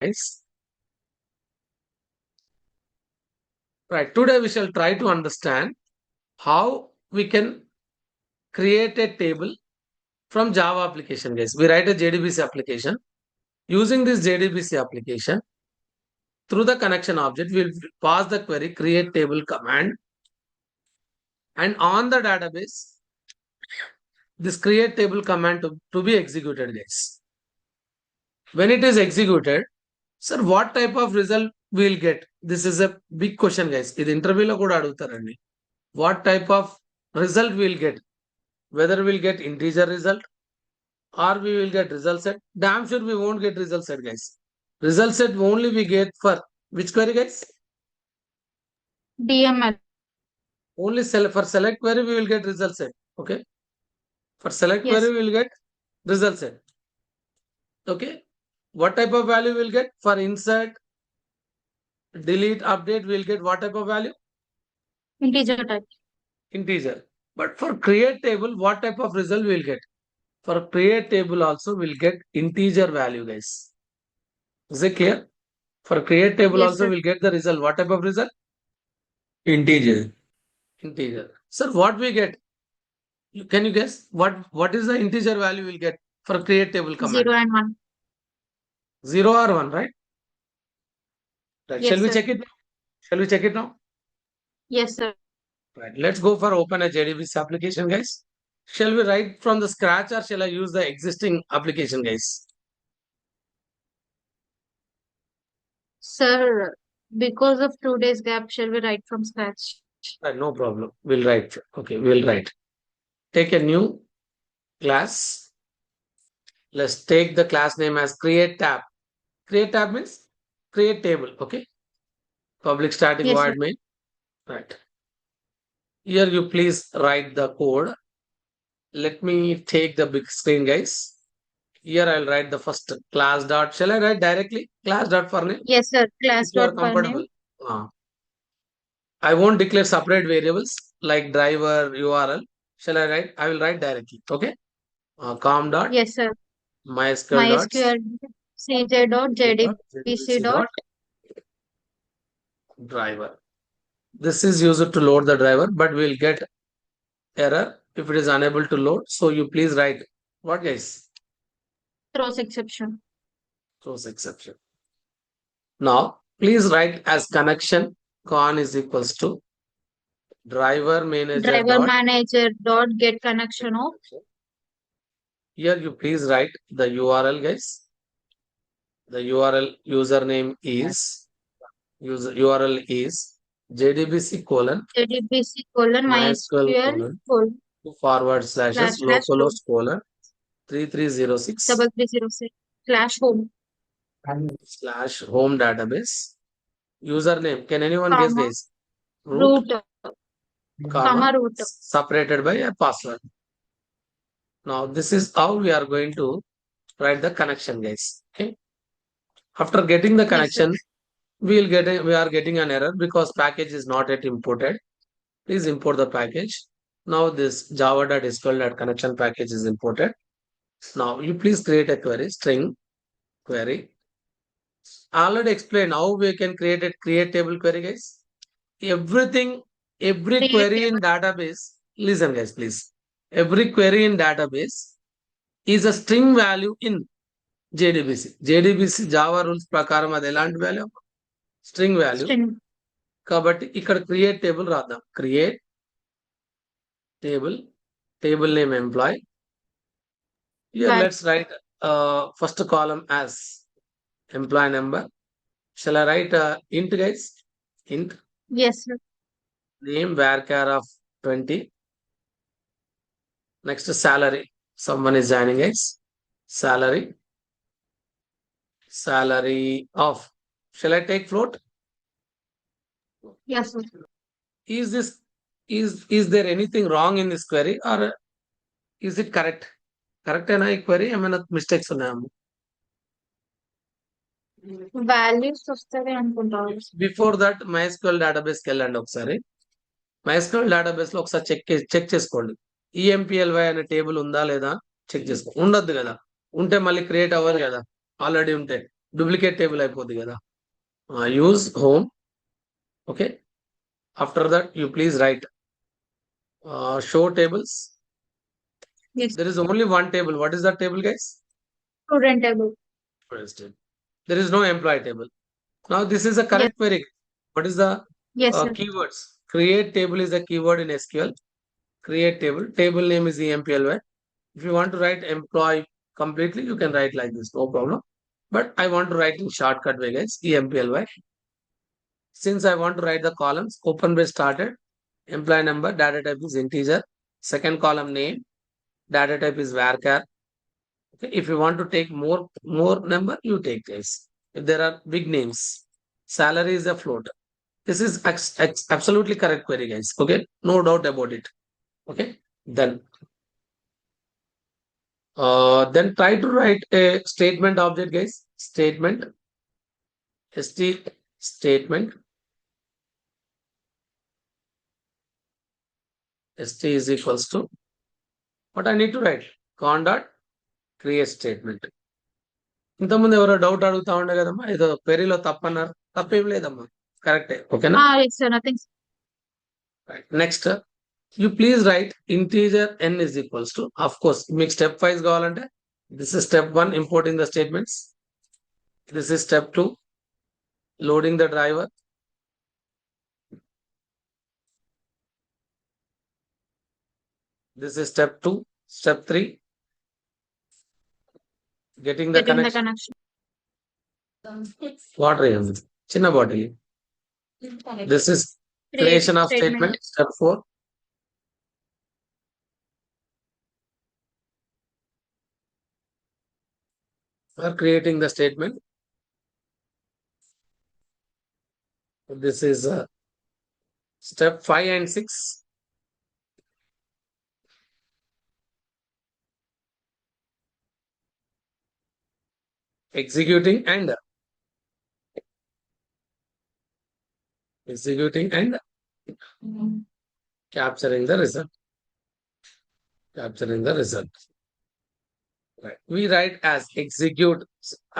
guys. Right. Today we shall try to understand how we can create a table from Java application, guys. We write a JDBC application. Using this JDBC application, through the connection object, we'll pass the query create table command, and on the database, this create table command to be executed, guys. When it is executed, sir, what type of result we'll get? This is a big question, guys. ఇది ఇంటర్వ్యూలో కూడా అడుగుతారండి. What type of result we'll get? Whether we'll get integer result or we will get result set. Damn sure we won't get result set, guys. Result set only we get for which query, guys? DML. Only for select query we will get result set. Okay. For select Yes. query we will get result set. Okay. What type of value we'll get? For insert, delete, update, we'll get what type of value? Integer type. Integer. But for create table, what type of result we'll get? For create table also we'll get integer value, guys. Is it clear? For create table Yes, also sir. we'll get the result. What type of result? Integer. Integer. Sir, what we get? Can you guess? What is the integer value we'll get for create table command? 0 and 1. 0 or 1, right? Right. Yes, Shall we sir. check it? Shall we check it now? Yes, sir. Right. Let's go for open a JDBC application, guys. Shall we write from the scratch or shall I use the existing application, guys? Sir, because of 2 days gap, shall we write from scratch? Right, no problem. We'll write. Okay, we'll write. Take a new class. Let's take the class name as create tab. Create tab means create table. Okay. Public static Yes, void sir. main. Right. Here you please write the code. Let me take the big screen, guys. Here I'll write the first class dot. Shall I write directly? Class dot for name? Yes, sir. Class If you are dot per comfortable. name. I won't declare separate variables like driver, URL. Shall I write? I will write directly. Okay. Com dot Yes, sir. MySQL dot MySQL CJ dot JDBC dot. driver. This is used to load the driver, but we'll get error if it is unable to load. So you please write what, guys? Throws exception. Throws exception. Now please write as connection con is equals to driver manager Driver dot. manager dot get connection of. Here you please write the URL, guys. The URL username is URL is JDBC colon JDBC colon MySQL MySQL colon / slash localhost colon 3306 3306 slash home / home database. Username. Can anyone guess, comma guys? root comma root. Separated by a password. Now this is how we are going to write the connection, guys. Okay. After getting the Yes, sir. connection, we are getting an error because package is not yet imported. Please import the package. Now this java.sql.connection package is imported. Now you please create a query, string query. I already explained how we can create a create table query, guys. Every Create query table. in database, listen guys, please. Every query in database is a string value in JDBC Java rules ప్రకారం అది ఎలాంటి value? String value. String. కాబట్టి ఇక్కడ create table రాద్దాం. Create table name employee. Here Right. let's write first column as employee number. Shall I write int, guys? Int Yes, sir. name varchar of 20. Next salary. Someone is joining, guys. Salary of. Shall I take float? Yes, sir. Is there anything wrong in this query or is it correct? Correct అయినా ఈ query ఏమైనా mistakes ఉన్నాయా? Values వస్తాయి అనుకుంటాను. Before that MySQL database కి వెళ్ళండి ఒకసారి. MySQL database లో ఒకసారి చెక్ చేసుకోండి. EMPLY అనే టేబుల్ ఉందా లేదా చెక్ చేసుకోండి. ఉండొద్దు కదా. ఉంటే మళ్ళీ క్రియేట్ అవ్వదు కదా. ఆల్రెడీ ఉంటే డూప్లికేట్ టేబుల్ అయిపోద్ది కదా. Use home. Okay, after that you please right show tables. Yes. There is only one table. What is that table, guys? Student table. Students table. There is no employee table. Now this is a correct query. What is the Yes, sir. keywords? Create table is a keyword in SQL. Create table. Table name is employee. If you want to write employee completely, you can write like this, no problem. But I want to write in shortcut way, guys. employee. Since I want to write the columns, open brace started. Employee number, data type is integer. Second column name, data type is varchar. Okay, if you want to take more number, you take this. If there are big names, salary is a float. This is absolutely correct query, guys. Okay, no doubt about it. Okay, then try to write a statement object, guys. Statement, statement. St is equals to what I need to write. Con dot create statement. ఇంతకుముందు ఎవరో doubt అడుగుతా ఉండే కదమ్మా, ఏదో క్వెరీలో తప్పన్నారు. తప్పేం లేదమ్మా, కరెక్టే. ఓకేనా? Yes, sir. Nothing. Next you please right integer n is equals to, of course మీకు స్టెప్ వైజ్ కావాలంటే this is step 1 importing the statements. This is step 2 loading the driver. This is step 2. Step 3 getting the connection. Water is chinna bottle. This is creation of statement. Step 4. For creating the statement. This is step 5 and 6. Executing and capturing the result. Right. We write as execute.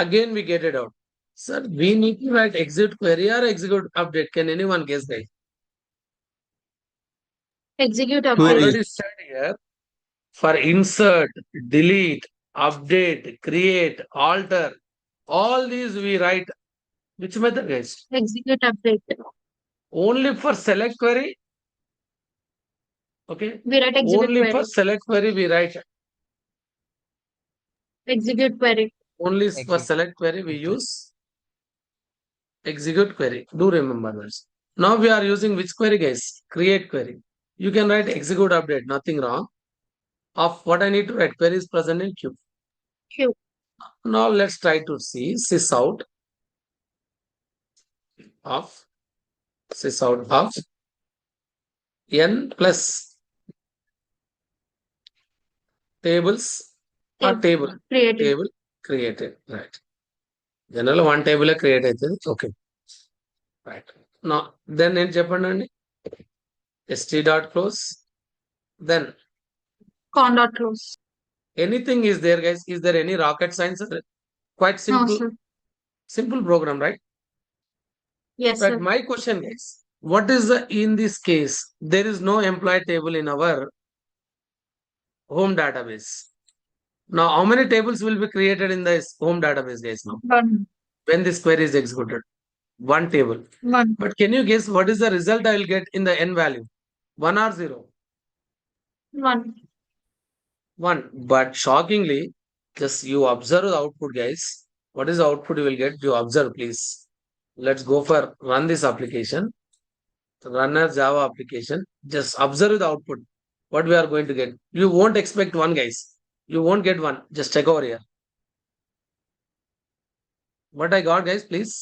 Again, we get it out. Sir, we need to write execute query or execute update. Can anyone guess, guys? Execute Query. Already said here, for insert, delete, update, create, alter, all these we write. Which method, guys? Execute update. Only for select query. Okay. We write execute Only query. for select query we write. Execute query. Only for Execute. select query we use execute query. Do remember this. Now we are using which query, guys? Create query. You can write execute update. Nothing wrong. Of what I need to write, query is present in queue. Queue. Now let's try to see sysout of n plus tables or table Created. created. Right. General one table created. Okay. Right. Now then in చెప్పండి st dot close. Then Con dot close. anything is there, guys? Is there any rocket science? Quite No, simple. sir. Simple program, right? Yes, But sir. my question is, what is in this case? There is no employee table in our home database. Now, how many tables will be created in this home database, guys? Now, One. when this query is executed, one table. One. But can you guess what is the result I will get in the n value? 1 or 0? One. 1. But shockingly, just you observe the output, guys. What is the output you will get? You observe, please. Let's go for run this application. Run as Java application. Just observe the output. What we are going to get. You won't expect 1, guys. You won't get 1. Just check over here. What I got, guys, please.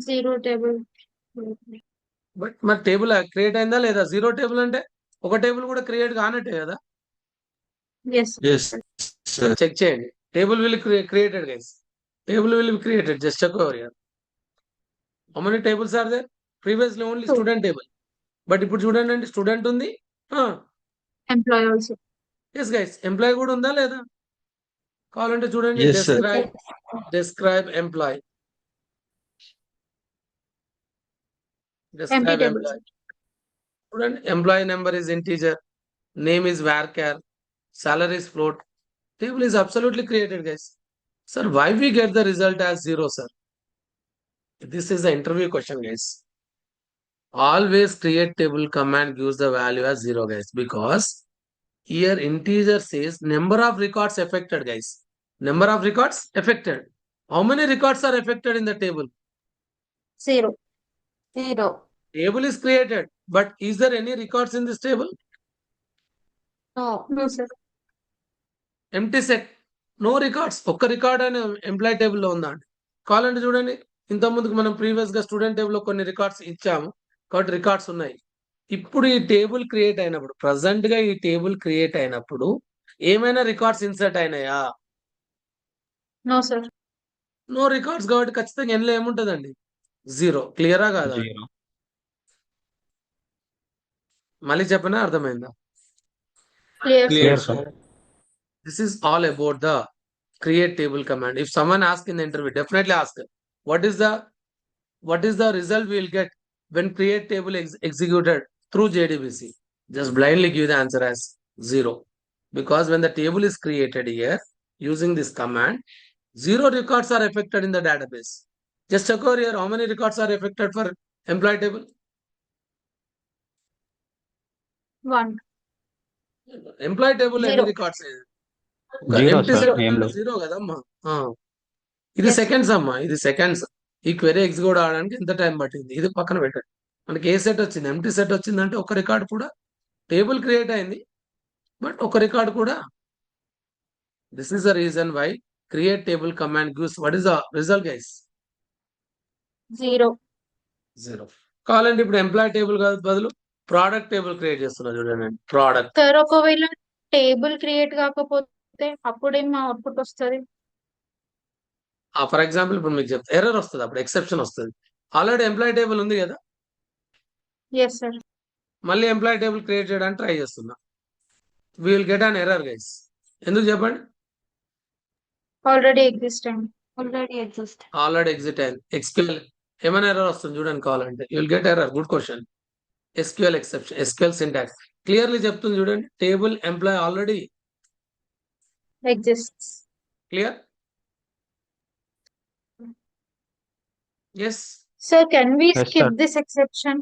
Zero table. But మరి table create అయిందా లేదా? 0 table అంటే ఒక table కూడా create కానట్టే కదా. Yes. Yes, sir. Check చేయండి. Table will created, guys. Table will be created. Just check over here. How many tables are there? Previously only 2. student table. But ఇప్పుడు చూడండి అండి, స్టూడెంట్ ఉంది. Employee also. Yes guys, employee కూడా ఉందా లేదా? కావాలంటే చూడండి, Yes, sir. describe employee. Empty Describe table. employee. Student, employee number is integer, name is varchar, salary is float. Table is absolutely created, guys. Sir, why we get the result as 0, sir? This is the interview question, guys. Always create table command gives the value as 0, guys, because here integer says number of records affected, guys. Number of records affected. How many records are affected in the table? 0. 0. Table is created, but is there any records in this table? No. No, sir. Empty set, no records. ఒక్క record అని employee టేబుల్లో ఉందా అండి? కావాలంటే చూడండి, ఇంత ముందుకు మనం ప్రీవియస్ గా స్టూడెంట్ టేబుల్లో కొన్ని రికార్డ్స్ ఇచ్చాము కాబట్టి రికార్డ్స్ ఉన్నాయి. ఇప్పుడు ఈ టేబుల్ క్రియేట్ అయినప్పుడు, ప్రజెంట్ గా ఈ టేబుల్ క్రియేట్ అయినప్పుడు ఏమైనా రికార్డ్స్ ఇన్సర్ట్ అయినాయా? No, sir. నో రికార్డ్స్ కాబట్టి ఖచ్చితంగా ఎన్లో ఏముంటదండి? 0. క్లియరా కాదా? 0. మళ్ళీ చెప్పనా, అర్థమైందా? Clear, Clear, sir. sir. This is all about the create table command. If someone asks in the interview, definitely ask what is the result we will get when create table executed through JDBC. Just blindly give the answer as 0, because when the table is created here using this command, 0 records are affected in the database. Just check over here, how many records are affected for employee table? 1. Employee table ఎన్ని 0. Records? 0, empty sir. Set Name లో. 0 కదమ్మా. ఇది Yes, sir. Seconds అమ్మా, ఇది seconds. ఈ query execute అవడానికి ఎంత time పట్టింది? ఇది పక్కన పెట్టండి. మనకి ఏ సెట్ వచ్చింది? ఎంటీ సెట్ వచ్చిందంటే ఒక రికార్డ్ కూడా, టేబుల్ క్రియేట్ అయింది బట్ ఒక రికార్డ్ కూడా. This is the reason why create table command gives what is the result, guys? 0. 0. కావాలంటే ఇప్పుడు ఎంప్లాయ్ టేబుల్ కాదు, బదులు ప్రోడక్ట్ టేబుల్ క్రియేట్ చేస్తున్నా చూడండి. ప్రోడక్ట్. సార్, ఒకవేళ టేబుల్ క్రియేట్ కాకపోతే అప్పుడేం అవుట్పుట్ వస్తుంది? ఫర్ ఎగ్జాంపుల్ ఇప్పుడు మీకు చెప్తా, ఎర్రర్ వస్తుంది, అప్పుడు ఎక్సెప్షన్ వస్తుంది. ఆల్రెడీ ఎంప్లాయ్ టేబుల్ ఉంది కదా, ఎస్ సార్. మళ్ళీ ఎంప్లాయ్ టేబుల్ క్రియేట్ చేయడానికి ట్రై చేస్తున్నా. We will get an error, guys. ఎందుకు చెప్పండి? Already exist. ఆల్రెడీ ఎగ్జిట్ అయింది. ఎక్స్క్యూఎల్ ఏమైనా ఎర్రర్ వస్తుంది చూడండి. కావాలంటే you will get error. Good question. SQL exception, SQL syntax clearly చెప్తుంది చూడండి. Table employee already exist. Clear? Yes. Sir, can we Yes, sir. Skip this exception?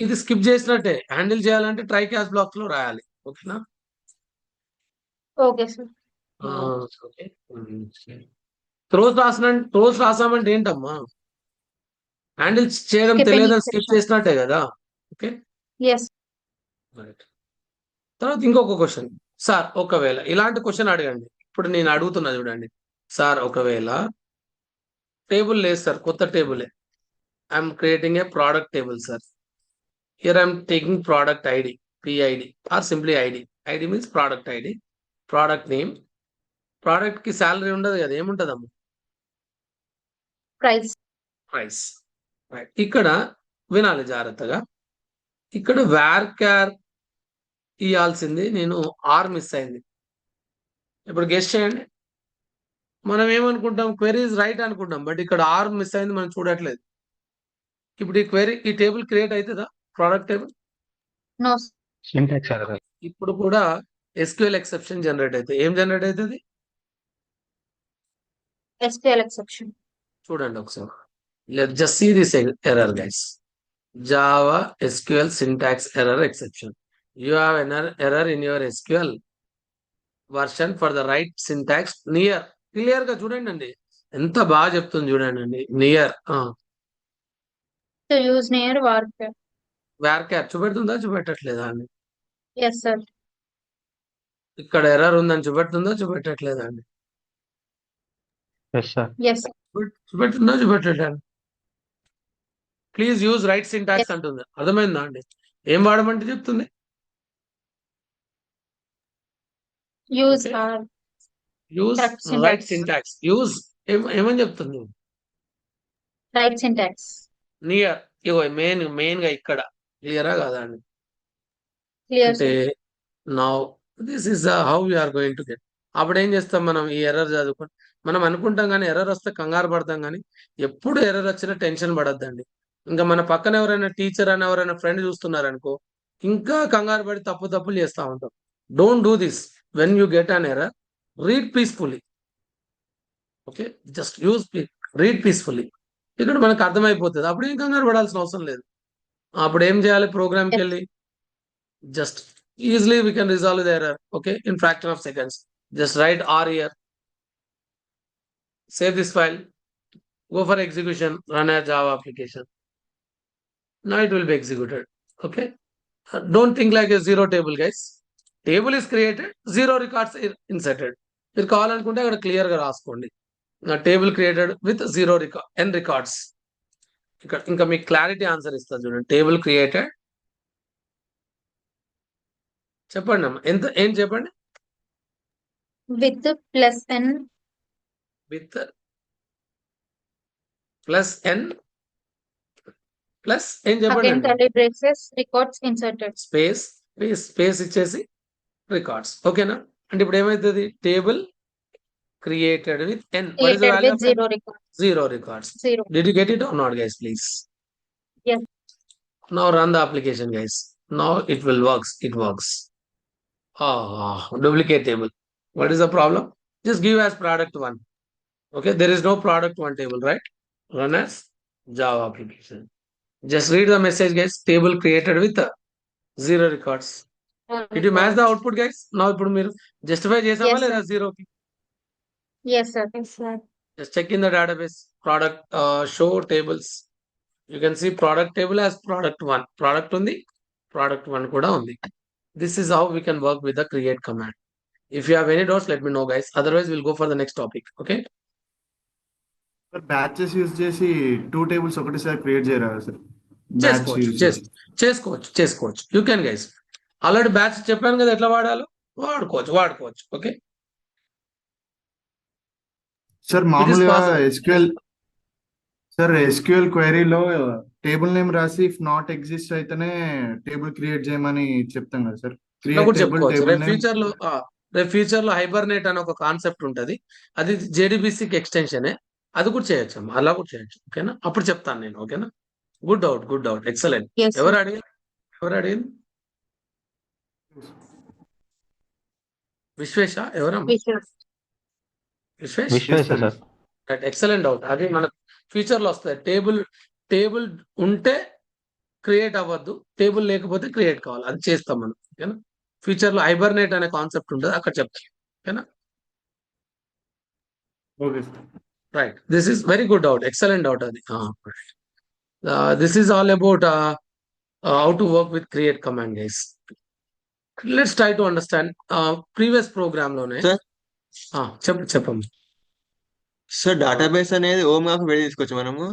ఇది skip చేసినట్టే. Handle చేయాలంటే ట్రై క్యాచ్ బ్లాక్స్ లో రాయాలి. ఓకేనా? Okay sir. ఓకే. త్రోస్ రాసామంటే ఏంటమ్మా? Handle చేయడం Skip any తెలియదని స్కిప్ exception. చేసినట్టే కదా. ఓకే. ఎస్. రైట్. తర్వాత ఇంకొక క్వశ్చన్. సార్, ఒకవేళ ఇలాంటి క్వశ్చన్ అడగండి. ఇప్పుడు నేను అడుగుతున్నా చూడండి. సార్, ఒకవేళ టేబుల్ లేదు సార్, కొత్త టేబులే. I'm creating a product table sir. Here I'm taking product ID, PID or simply ID. ID means product ID, product name. Product కి శాలరీ ఉండదు కదా, ఏముంటదమ్మా? ప్రైస్. ప్రైస్. రైట్. ఇక్కడ వినాలి జాగ్రత్తగా. ఇక్కడ varchar ఇవ్వాల్సింది నేను ఆర్ మిస్ అయింది. ఇప్పుడు గెస్ట్ చేయండి. మనం ఏమనుకుంటాం? క్వెరీ ఇస్ రైట్ అనుకుంటాం, బట్ ఇక్కడ ఆర్ మిస్ అయింది, మనం చూడట్లేదు. ఇప్పుడు ఈ టేబుల్ క్రియేట్ అవుతుందా? Product table. No. Syntax error. ఇప్పుడు కూడా ఎస్క్యూఎల్ ఎక్సెప్షన్ జనరేట్ అవుతుంది. ఏం జనరేట్ అవుతుంది ఎస్క్యూఎల్ ఎక్సెప్షన్. చూడండి ఒకసారి. Let just see this error, guys. Java SQL syntax error exception. You have an error in your SQL version for the right syntax near. Clear గా చూడండి అండి, ఎంత బాగా చెప్తుంది చూడండి అండి. Near to use near varchar. varchar చూపెడుతుందా, చూపెట్టట్లేదా అండి? Yes sir. ఇక్కడ ఎర్రర్ ఉందని చూపెడుతుందా, చూపెట్టట్లేదా అండి? Yes, sir. ఎస్. చూపెడుతుందా, చూపెట్టట్లేదు? ప్లీజ్ యూజ్ రైట్ సింటాక్స్ అంటుంది. అర్థమైందా అండి? ఏం వాడమంటే చెప్తుంది? Use Okay. ఆర్. Use Correct syntax. Right syntax. Use ఏమని చెప్తుంది? Right syntax. నియర్. ఇగో మెయిన్ గా ఇక్కడ క్లియరా కాదా అండి? క్లియర్ అంటే now this is how you are going to get. అప్పుడు ఏం చేస్తాం మనం ఈ ఎర్రర్ చదువుకొని మనం అనుకుంటాం కానీ ఎర్రర్ వస్తే కంగారు పడతాం కానీ ఎప్పుడు ఎర్రర్ వచ్చినా టెన్షన్ పడద్దండి. ఇంకా మన పక్కన ఎవరైనా టీచర్ అని ఎవరైనా ఫ్రెండ్ చూస్తున్నారనుకో ఇంకా కంగారు పడి తప్పులు చేస్తా ఉంటాం. Don't do this. When you get an error, read peacefully. Okay, just read peacefully. ఇక్కడ మనకు అర్థమైపోతుంది. అప్పుడు ఏం కంగారు పడాల్సిన అవసరం లేదు. అప్పుడు ఏం చేయాలి? ప్రోగ్రామ్కి Yes. వెళ్ళి just easily we can resolve the error, okay, in fraction of seconds. Just write R here, save this file, go for execution, run a Java application. Now it will be executed. Okay, don't think like a zero table, guys. Table is created, zero records are inserted. మీరు కావాలనుకుంటే అక్కడ clear గా రాసుకోండి. Table created with zero n records. ఇక్కడ ఇంకా మీకు clarity answer ఇస్తుంది చూడండి. టేబుల్ క్రియేటెడ్, చెప్పండి అమ్మా ఏం చెప్పండి. with plus n with plus n plus ఏం చెప్పండి again అండి. curly braces records inserted. Space ఇచ్చేసి రికార్డ్స్. ఓకేనా? అంటే ఇప్పుడు ఏమైతుంది? Table created with n. What is the Created value with of n? zero records. Zero records. Zero. Did you get it or not, guys? Please. Yes. Now run the application, guys. Now it will works. It works. Duplicate table. What is the problem? Just give as product one. Okay, there is no product one table, right? Run as Java application. Just read the message, guys. Table created with zero records. Did you match the output, guys? Now ఇప్పుడు మీరు justify చేసామా Yes, లేదా sir. జీరోకి? Yes, sir. Yes, sir. Just check in the database. Product show tables. You can see product table as product one. Product ఉంది, product one కూడా ఉంది. This is how we can work with the create command. If you have any doubts, let me know, guys. Otherwise, we'll go for the next topic. Okay? Sir batches use చేసి 2 tables ఒకటేసారి create చేయరా sir? Batch use చేసి చేసుకోవచ్చు. You can, guys. Already batch చెప్పాను కదా ఎట్లా వాడాలో. వాడుకోవచ్చు. ఓకే సార్ మామూలుగా ఎస్క్యూఎల్ క్వైరీలో టేబుల్ నేమ్ రాసి ఇఫ్ నాట్ ఎగ్జిస్ట్ అయితేనే టేబుల్ క్రియేట్ చేయమని చెప్తాం కదా సార్. క్రియేట్ టేబుల్ రేపు ఫ్యూచర్ లో హైబర్నేట్ అనే ఒక కాన్సెప్ట్ ఉంటది. అది జేడీబీసీకి ఎక్స్టెన్షనే. అది కూడా చేయొచ్చు, అలా కూడా చేయొచ్చు. ఓకేనా? అప్పుడు చెప్తాను నేను. ఓకేనా? Good doubt. Excellent. Yes, sir. ఎవరు అడిగింది? విశ్వేష ఎవరమ్మా? Vishwesh. Vishweshwara sir. Right, excellent doubt. అది మనకు ఫ్యూచర్ లో వస్తుంది. టేబుల్ ఉంటే క్రియేట్ అవ్వద్దు, టేబుల్ లేకపోతే క్రియేట్ కావాలి. అది చేస్తాం మనం. ఓకేనా? ఫ్యూచర్ లో హైబర్నేట్ అనే కాన్సెప్ట్ ఉంటుంది, అక్కడ చెప్తాం. ఓకేనా? Okay sir. Right, this is very good doubt. Excellent doubt అది. This is all about how to work with create command, guys. Let's try to understand. Previous program లోనే సార్ చెప్పండి. Sir database అనేది ఓమ్ కాక విడ తీసుకోవచ్చు మనము.